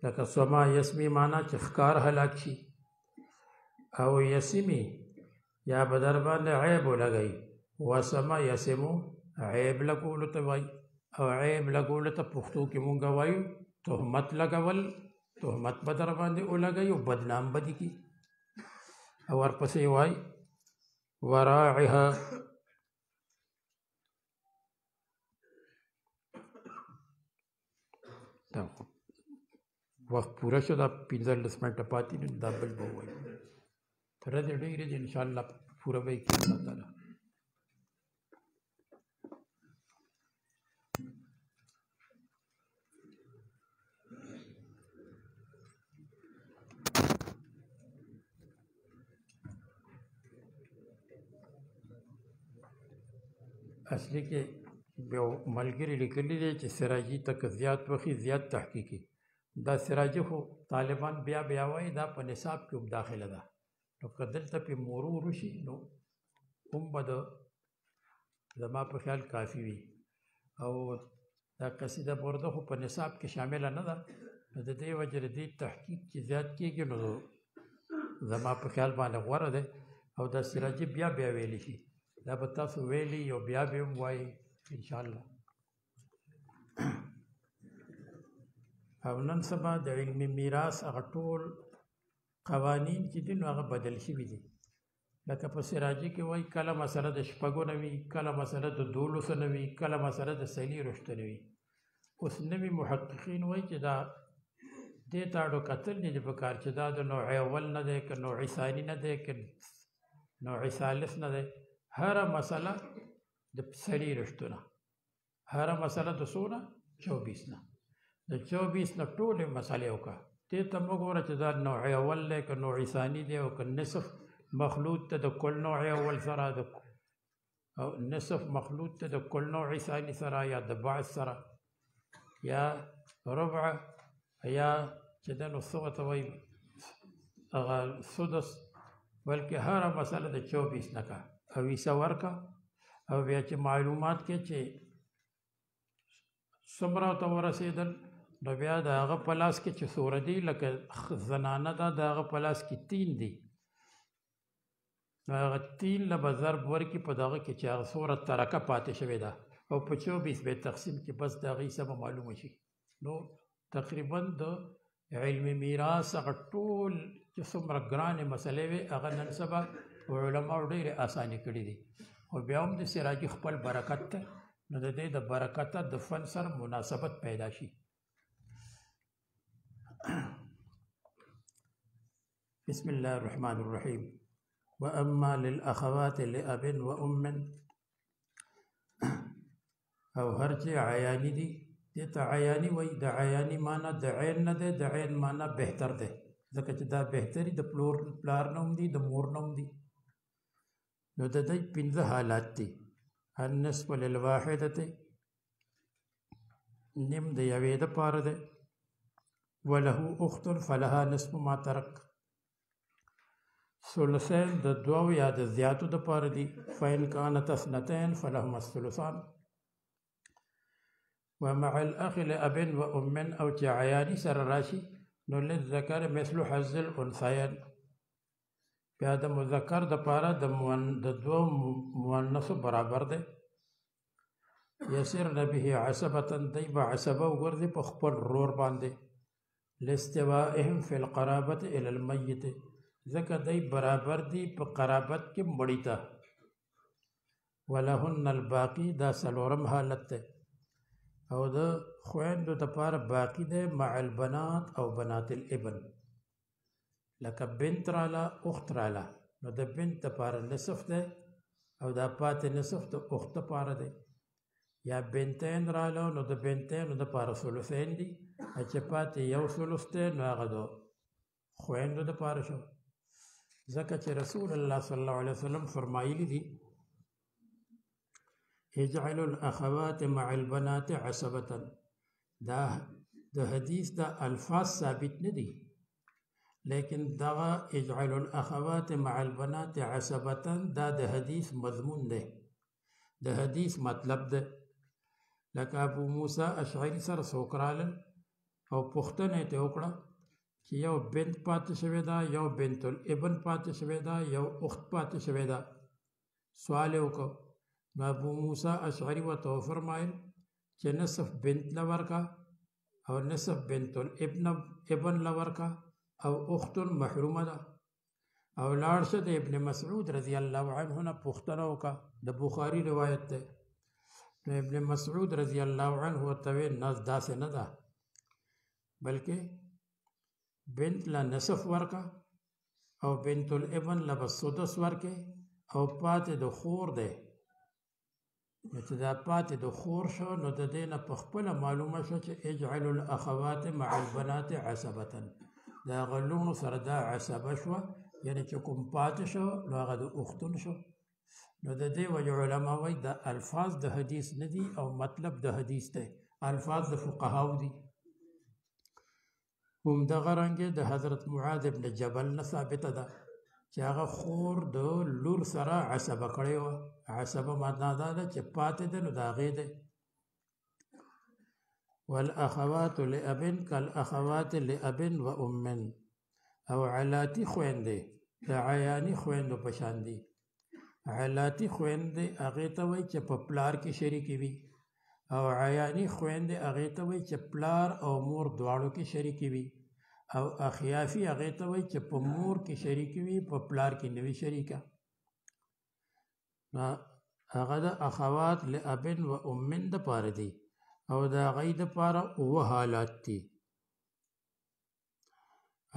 لکه سوما یسمي معنا چې ښکار هلاک شي او یسمي یا به در باندې عیب ولګوي وسمه یسمو عیب لګولو ته وایي او عیب لګولو ته پښتو کې مونږ وایو تهمت لګول تهمت به در باندې ولګوي او بدنام به دي کي او ورپسې وایي وراعها وخت پوره شو دا 15 منټه پاتې دي دا بل به ووایو تر دې ډېرې دي انشاءالله پوره به یې کړي الله تعالی اصلي کې یو ملګري لیکلي دی چې سراجي ته که زیات وخي زیات تحقیقي دا سراجي خو طالبان بیا وایي دا په نصاب کې هم داخله ده نو که دلته پې مرور وشي نو هم به زما په خیال کافي وي او دا قصیده برده خو په نصاب کې شامله نه ده نو د دې وجې د دې تحقیق چې زیات کېږي نو زما په خیال باندې غوره دی او دا سراجي بیا ویلی شي دا به تاسو ویلي او بیا به هم وایي انشاءالله او نن سبا د علمي میراث هغه ټول قوانین چې دي نو هغه بدل شوي دي لکه په سراجي کې وایي کله مسله د شپږو نه وي کله مسله د 12 نه وي کله مسله د 40 نه وي اوس نوي محققین وایي چې دا دې ته اړو کتل نه په کار چې دا د نوع اول نه دی که نوع ثاني نه دی که نوع ثالث نه دی هره مسله د 40 نه هره مسله د څونه 24 نه د 24 نه ټولې مسلې وکړه دې ته مه ګوره چې دا نوع اول دی که نوع ثاني دی او که نصف مخلوط ته د کل نوع اول سره او نصف مخلوط ته د کل نوع ثاني سره یا د بعض سره یا ربع یا چې د نو څه ورته وایي هغه سدس بلکې هره مسله د 24 نه کا او حصه ورکه او بیا چې معلومات کې چې څومره ته ورسېدل نو بیا د هغه په لاس کې چې څومره دي لکه زنانه ده د هغه په لاس کې 3 دي نو هغه 3 له به ضرب ورکړي په دغه کې چې هغه څومره ترکه پاتې شوې ده او په 24 به تقسیم کې بس د هغې حصه به معلومه شي نو تقریبا د علمي میراث هغه ټول چې څومره ګرانې مسلې وې هغه نن سبا علماو ډېرې اسانې کړي دي خو بیا هم د سراجي خپل برکت دی نو د دې د برکته د فن سره مناسبت پیدا شي بسم الله الرحمن الرحیم واما للاخوات لاب وام او هر چې عیانی دي دې ته عیانی وایي د عیانی معنا د عین نه دی د عین معنا بهتر دی ځکه چې دا بهتري د پلار نوم دي د مور نوم دي نو د دې 15 حالات دي النصف للواحدة نیم د یوې د پاره ده وله اخت فلها نصف ما ترک ثلثین د دوو یا د زیاتو د پاره دي. فإن كانت اثنتين فلهما الثلثان. ومع الأخ لأب وأم أو چې عیاني سره راشي نو للذکر مثل حظ الأنثیین. بیا د مذکر د پاره د دوو مؤنثو برابر دی. یسرن به عصبة دی به عصبه وګرځي په خپل رور باندې. لاستوائهم فی القرابة إلى الميت ځکه دی برابر دی په قرابت کې مړی ته. ولهن الباقی دا څلورم حالت دی او د خویندو دپاره باقی دی مع البنات او بنات الابن. لکه بنت راله اخت راله نو د بنت دپاره نصف دی او دا پاتې نصف د اخت دپاره دی. یا بنتین راله نو د بنتینو دپاره ثلثین دي چې پاتې یو ثلث دی نو هغه د خویندو دپاره شو. ځکه چې رسول الله صلی الله علیه وسلم فرمایلی دي اجعلوا الاخوات مع البنات عصبة. دا د حدیث دا الفاظ ثابت نه دي لیکن دغه اجعلوا الاخوات مع البنات عصبة دا د حدیث مضمون دی، د حدیث مطلب ده. لکه ابو موسی اشعری سره څوک رالل او پوښتنه یې ترې وکړه چې یو بنت پاتې شوې ده، یو بنت الابن پاتې شوې ده، یو اخت پاتې شوې ده. سوال یې وکړ نو ابو موسی اشعری ورته وفرمایل چې نصف بنت له ورکه او نصف بنت الابن له ورکه او اخت محرومه ده. او لاړ شه د ابن مسعود رضی الله عنه نه پوښتنه وکړه، د بخاري روایت ده. نو ابن مسعود رضی الله عنه ورته ویل نه داسې نه ده، بلکې بنت له نصف ورکه او بنت الابن له به سدس ورکې او پاتې د خور دی. چې دا پاتې د خور شو نو د دې نه په خپله معلومه شوه چې اجعلوا الاخوات مع البنات عصبة. د هغه لوڼو سره دا عصبه شوه، یعنې چې کوم پاتې شو نو هغه د اختون شو. نو د دې وجه علما وایي دا الفاظ د حدیث نه دي او مطلب د حدیث دی، الفاظ د فقهاو دي. همدغه رنګې د حضرت معاذ ابن جبل نه ثابته ده چې هغه خور د لور سره عصبه کړې وه. عصبه معنا دا ده چې پاتې ده نو د هغې دی. والاخوات لأب کالاخوات لأب و ام. او علاتی خویندې د عیاني خویندو په شان دي. علاتی خویندې هغې ته وایي چې په پلار کې شریکې وي، او عیاني خویندې هغې ته وایي چې پلار او مور دواړو کې شریکې وي، او اخیافي هغې ته وایي چې په مور کې شریکې وي، په پلار کې نه وي شریکه. هغه د اخوات لأب و ام دپاره دي او د هغې دپاره اووه حالات دي.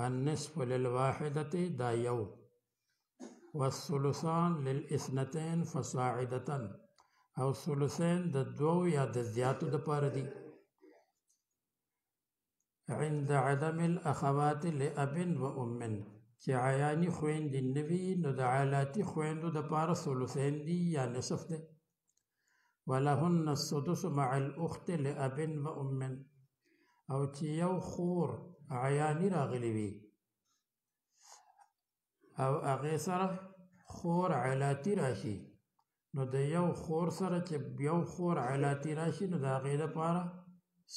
النصف للواحدة دا یو، والثلثان للاثنتين فصاعدة او ثلثین د دوو یا د زیاتو دپاره دي. عند عدم الاخوات لأب و ام چې عیاني خویندې نه وي نو د علاتی خویندو دپاره ثلثین دي یا نصف دی. ولهن السدس مع الاخت لأب و ام. او چې یو خور عیاني راغلی وي او هغې سره خور علاتی راشي نو د یو خور سره چې یو خور علاتی راشي نو د هغې دپاره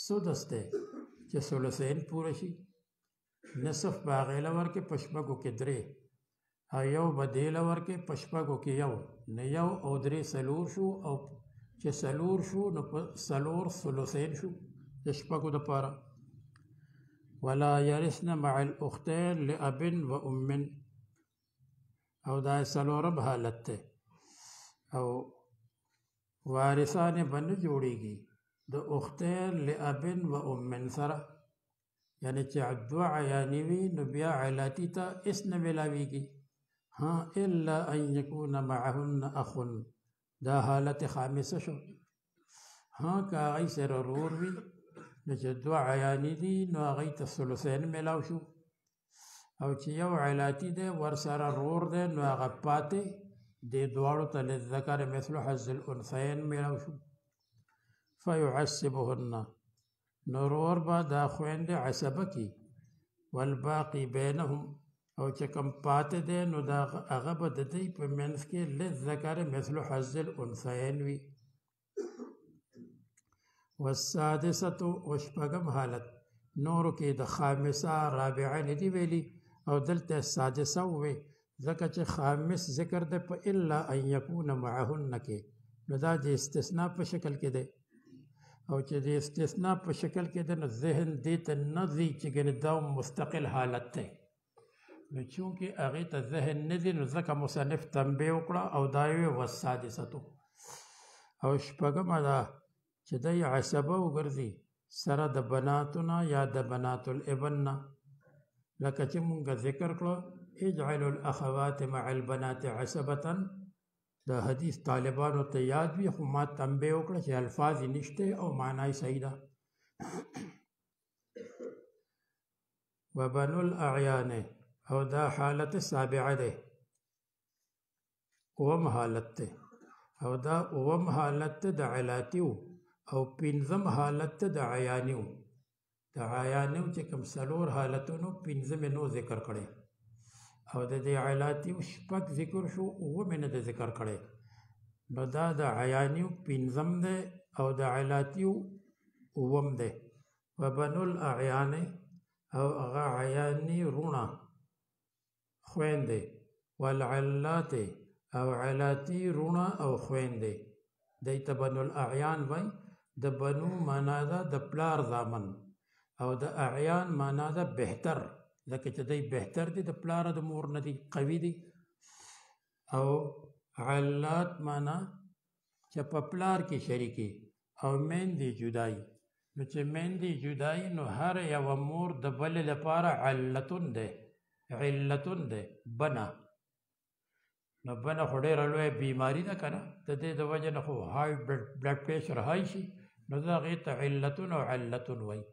سدس دی چې ثلثین پوره شي. نصف به هغې له ورکې په شپږو کې درې او یو به دې له ورکې په شپږو کې یو، نه یو او درې څلور شو، او چې څلور شو نو په څلور ثلثین شو د شپږو دپاره. ولا یرثن مع الاختین لأب و ام. او دا څلورم حالت دی او وارثان به نه جوړېږي د اختین لأب و ام سره، یعنی چې دوه عیانې وي نو بیا علاتی ته هېڅ نه میلاویږي. ها الا ان یکون معهن اخ، دا حالت خامسه شو. ها که هغې سره رور وي نو چې دوه عیانې دي نو هغې ته ثلثین میلاو شو، او چې یو علاتی دی ورسره رور دی نو هغه پاتې دې دواړو ته للذکر مثل حظ الانثیین میلاو شو. فیعصبهن، نو رور به دا خویندې عصبه کی. والباقی بینهم، او چې کم پاتې دی نو دا هغه به د دوی په منځ کې للذکر مثل حظ الانثیین وي. والسادسة وشپږم حالت نورو کې د خامسه رابعه نه دی ویلي او دلته سادسه ووی ځکه چې خامس ذکر دی په الا ان یکون معهن کې نو دا د استثناء په شکل کې دی او چې د استثناء په شکل کې دی نو ذهن دې ته نه ځي چې ګنې دا مستقل حالت دی نو چونکې هغې ته ذهن نه دی نو ځکه مصنف تنبیه وکړه او دا یې والسادسة او شپږمه ده چې دی عصبه وګرځي سره د بناتونه یا د بنات الابن نه لکه چې مونږ ذکر کړو اجعلوا الاخوات مع البنات عصبة د حدیث طالبانو ته یاد وي خو ما تنبیه وکړه چې الفاظ یې نشته او معنا یې صحیح ده. وبنو الاعیان او دا حالت سابعه ده اوم حالت ده او دا اوم حالت ده د علاتیو او پنځم حالت ته د عیانیو د عیانیو چې کوم څلور حالتونو پنځه مې نو ذکر کړی او د دې علاتیو شپږ ذکر شو اوه مې نه د ذکر کړی نو دا د عیانیو پنځم دی او د علاتیو اووم دی. وبنو الاعیان او هغه عیانی رونه خویندې والعلات او علاتی رونه او خویندې دی ته بنو الاعیان وایي د بنو معنا ده د پلار زامن او د اعیان معنا ده بهتر ځکه چې دی بهتر دی د پلار د مور نه دی قوي دی او علات معنا چې په پلار کې شریکي او میندې جدای نو چې میندې جدای نو هر یوه مور د بلې لپاره علتون دی بنا نو بنه خو ډېره لویه بیماري ده که نه د دې د وجې نه خو های بلډ پریشر های شي نو د هغې ته علتون او علتون وایي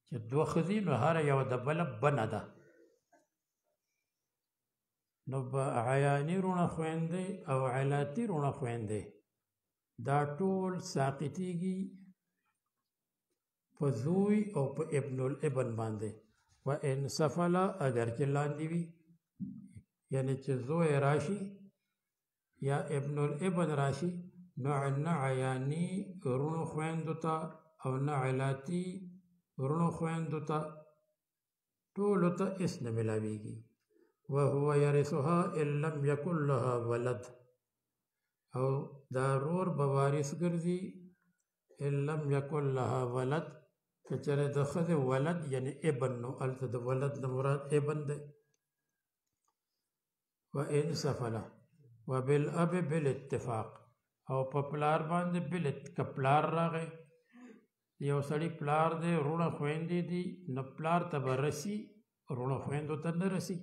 چې دوه ښځې نو هره یوه د بله بنه ده نو به عیاني رونه خویندې او علاتي رونه خویندې دا ټول ساقطېږي په زوی او په ابن الابن باندې و ان سفله اگر چې لاندې وي یعنی چې زوی راشي یا ابن الابن راشي نو نه عیاني رونو خویندو ته او نه علاتي رونو خویندو ته ټولو ته اس نه ملاویږي. وهو يرثها ان لم يكن لها ولد او دا رور به وارث ګرځي ان لم يكن لها ولد که چېرې د ښځې ولد یعنی ابن نو هلته د ولد نه مراد ابن دی. وان سفله وبالاب بالاتفاق او په پلار باندې که پلار راغی یو سړي پلار دی رونه خویندې دي نو پلار ته به رسي رونه خویندو ته نه رسي.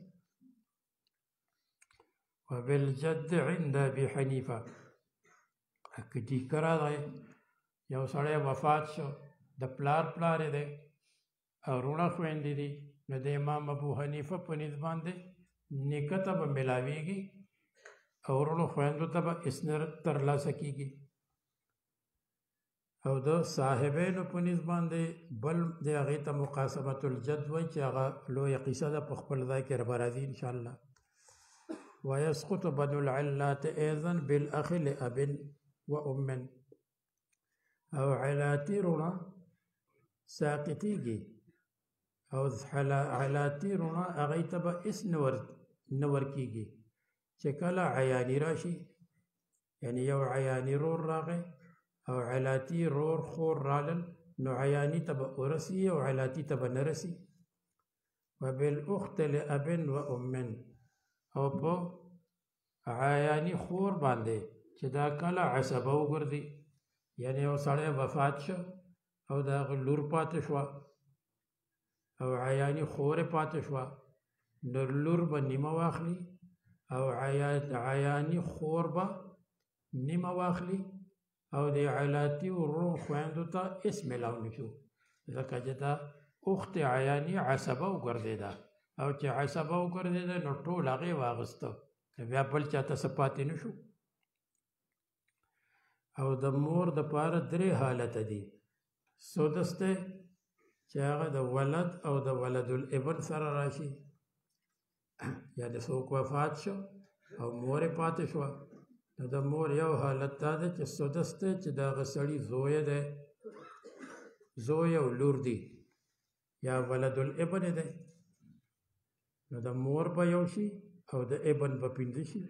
وبالجد عند ابي حنیفه که ټیکه راغی یو سړی وفات شو د پلار یې دی او رونه خویندې دي نو د امام ابو حنیفه په نسبت باندې نیکه ته به ملاویږي او رونو خویندو ته به اسنه ترلاسه کیږي او د صاحبینو په نسبت باندې بل د هغې ته مقاسمة الجد وایي چې هغه لویه قصه ده په خپل ځای کې به راځي انشاءالله. ويسقط بنو العلات ايضا بالاخ لاب وام او علاتي رونه ساقطیږي او علاتي رونه هغې ته به اس نه ورکیږي چې کله عیاني راشي یعنی یو عیاني رور راغی او علاتي رور خور رالل نو عیاني ته به ورسي او علاتي ته به نه رسي. وبالاخت لاب وام او په عیاني خور باندې چې دا کله عصبه وګرځي یعنی یو سړی وفات شو او د هغه لور پاتې شوه او عیاني خورې پاتې شوه نو لور به نیمه واخلي او عیاني خور به نیمه واخلي او د علاتي ورو خویندو ته اس میلاو نه شو ځکه چې دا اخت عیاني عصبه وګرځېده او چې عصبه وګرځېده نو ټول هغې واغسته بیا بل چاته څه پاتې نه شو. او د مور دپاره درې حالته دي. سدس دی چې هغه د ولد او د ولد الابن سره راشي یعنې څوک وفات شو او مور یې پاتې شوه نو د مور یو حالت دا دی چې سدس دی چې د هغه سړي زوی دی زوی او لور دی یا ولد الابن دی نو د مور به یو شي او د ابن به پنځه شي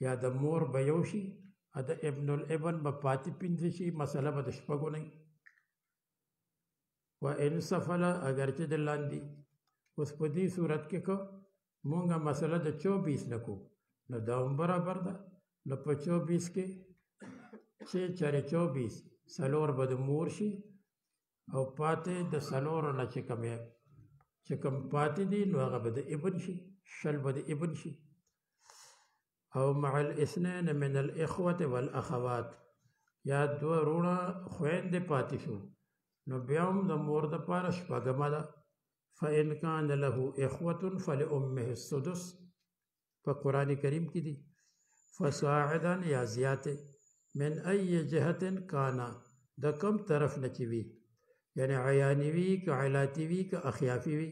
یا د مور به یو شي او د ابن الابن به پاتې پنځه شي مسله به د شپږو نه و ان سفله اگر چې د لاندې اوس په دې صورت کې که مونږه مسله د 24 نه کو نو دا هم برابر ده نو په 24 کې چې چارې 24 څلور به د مور شي او پاتې د څلورو نه چې کوم پاتې دي نو هغه به د ابن شي شل به د ابن شي او مع الاثنين من الاخوة والاخوات یا دوه وروڼه خویندې پاتې شو نو بیا هم د مور دپاره شپږمه ده فإن كان له إخوة فلأمه السدس په قرآن کریم کې دي فصاعدا یا زیاته من أي جهة كان د کم طرف نه چې وي یعنی عیانی وي که علاتی وي که اخیافي وي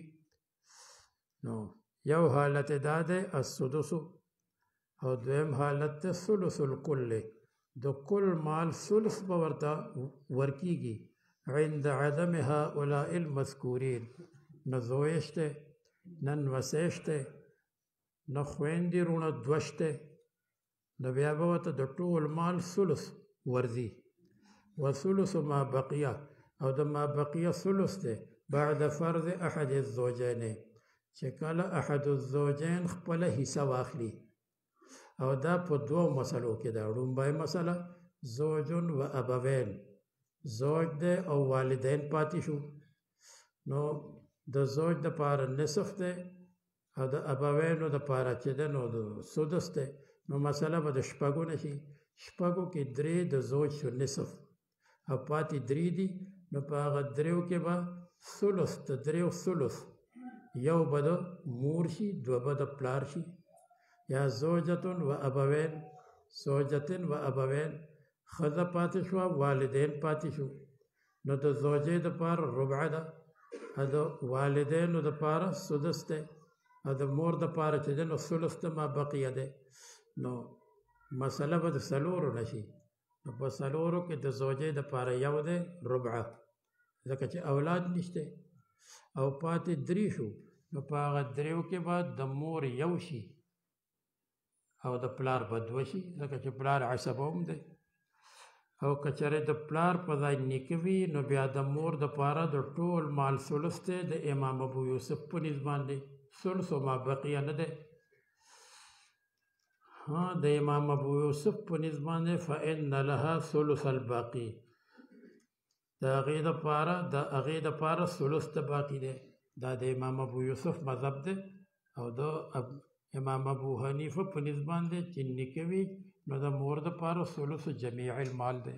نو یو حالت دا ده السدس او دویم حالت ده ثلث الکل د کل مال ثلث به ورته ورکیږي عند عدم هؤلاء المذکورین نه زوی شته نه نوسی شته نه خویندې وروڼه دوه شته نو بیا به ورته د ټول مال ثلث ورځي وثلث ما بقیه او د ما بقیه ثلث دی بعد فرض احد الزوجین چې کله احد الزوجین خپله حصه واخلي او دا په دوه مسلو کې ده لومبۍ مسله زوج و ابوین زوج دی او والدین پاتې شو نو د زوج دپاره نصف دی او د ابوینو دپاره چې ده نو د سدس دی نو مسله به د شپږو نه شي شپږو کې درې د زوج شو نصف او پاتې درې دي نو په هغه دریو کې به ثلث د دریو ثلث یو به د مور شي دوه به د پلار شي یا زوجتن و ابوین زوجتن و ابوین ښځه پاتې شوه والدین پاتې شو نو د زوجې دپاره ربع ده او د والدینو دپاره سدس دی او د مور دپاره چې دی نو ثلث د ما بقیه دی نو مسله به د څلورو نه شي نو په څلورو کې د زوجې دپاره یو دی ربعه ځکه چې اولاد نشته او پاتې درې شو نو په هغه دریو کې به د مور یو شي او د پلار به دوه شي ځکه چې پلار عصبه هم دی او که چېرې د پلار په ځای نیکه وي نو بیا د مور دپاره د ټول مال ثلث دی د امام ابو یوسف په نیز باندې ثلث ما بقیه نه دی د امام ابو یوسف په نیز باندې فإن لها ثلث الباقي د هغې دپاره ثلث د باقي دی دا د امام ابو یوسف مذهب دی او د امام ابو حنیفه په نیز باندې چې نیکه وي نو د مور دپاره ثلث جمیع المال دی